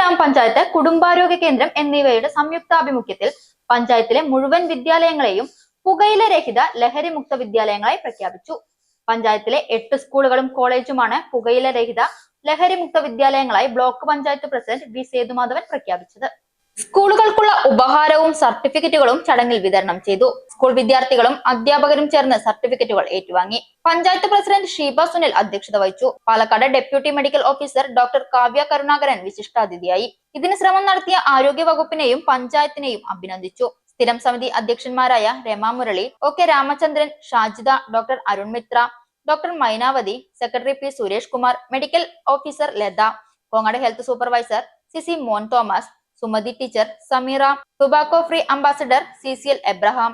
ഗ്രാമപഞ്ചായത്ത്, കുടുംബാരോഗ്യ കേന്ദ്രം എന്നിവയുടെ സംയുക്താഭിമുഖ്യത്തിൽ പഞ്ചായത്തിലെ മുഴുവൻ വിദ്യാലയങ്ങളെയും പുകയിലരഹിത ലഹരിമുക്ത വിദ്യാലയങ്ങളായി പ്രഖ്യാപിച്ചു. പഞ്ചായത്തിലെ 8 സ്കൂളുകളും കോളേജുമാണ് പുകയിലരഹിത ലഹരിമുക്ത വിദ്യാലയങ്ങളായി block panchayat president V Sethumadhavan പ്രഖ്യാപിച്ചത്. സ്കൂളുകൾക്കുള്ള ഉപഹാരവും സർട്ടിഫിക്കറ്റുകളും ചടങ്ങിൽ വിതരണം ചെയ്തു. സ്കൂൾ വിദ്യാർത്ഥികളും അധ്യാപകരും ചേർന്ന് സർട്ടിഫിക്കറ്റുകൾ ഏറ്റുവാങ്ങി. പഞ്ചായത്ത് പ്രസിഡന്റ് ഷീബ സുനിൽ അധ്യക്ഷത വഹിച്ചു. Palakkad deputy medical officer doctor Kavya Karunakaran വിശിഷ്ടാതിഥിയായി. ഇതിന് ശ്രമം നടത്തിയ ആരോഗ്യ വകുപ്പിനെയും പഞ്ചായത്തിനെയും അഭിനന്ദിച്ചു. സ്ഥിരം സമിതി അധ്യക്ഷന്മാരായ Rema Murali, O K. Ramachandran, Shajida, doctor Arun Mitra, doctor Mainavathi, secretary P Suresh Kumar, medical officer Latha, Kongad health supervisor Sisi Mon Thomas, Sumathi teacher, Sameera, tobacco free ambassador CCL Abraham,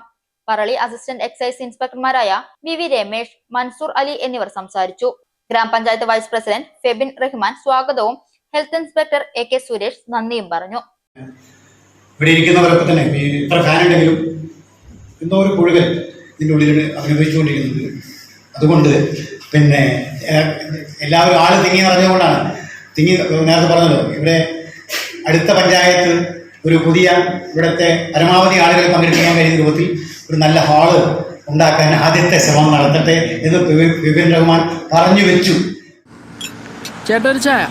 Parali assistant excise ഇൻസ്പെക്ടർമാരായ VV രമേഷ്, മൻസൂർ അലി എന്നിവർ സംസാരിച്ചു. ഗ്രാമപഞ്ചായത്ത് വൈസ് പ്രസിഡന്റ് ഫെബിൻ റഹ്മാൻ സ്വാഗതവും ഹെൽത്ത് ഇൻസ്പെക്ടർ AK സുരേഷ് നന്ദിയും പറഞ്ഞു. ഇവിടെ ഇരിക്കുന്നവരൊക്കെ തന്നെ ഇത്ര ഫാനുണ്ടെങ്കിലും എന്തോ ഒരു പുഴുകൽ ഇതിൻ്റെ ഉള്ളിൽ അനുഭവിച്ചുകൊണ്ടിരിക്കുന്നത്. അതുകൊണ്ട് പിന്നെ എല്ലാവരും ആള് തിങ്ങി നിറഞ്ഞുകൊണ്ടാണ്. നേരത്തെ പറഞ്ഞല്ലോ, ഇവിടെ അടുത്ത പഞ്ചായത്ത് ഒരു പുതിയ ഇവിടുത്തെ പരമാവധി ആളുകളെ പങ്കെടുക്കാൻ കഴിയുന്ന രൂപത്തിൽ ഒരു നല്ല ഹാള് ഉണ്ടാക്കാൻ ആദ്യത്തെ ശ്രമം നടത്തട്ടെ എന്ന് വിപിൻ റഹ്മാൻ പറഞ്ഞു വെച്ചു. ചേട്ടൊരു ചായ.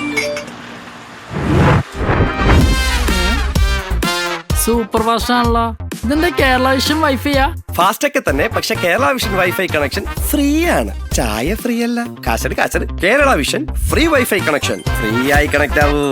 സൂപ്പർ ഫാസ്റ്റ് ആണല്ലോ. ഇതെന്താ കേരള വിഷൻ വൈഫൈയാ? ഫാസ്റ്റ് ഒക്കെ തന്നെ, പക്ഷെ Kerala vision wifi connection free ആണ്. ചായ ഫ്രീ അല്ല, കാശട് Kerala vision free wifi connection. Free ആയി കണക്ട് ആവൂ.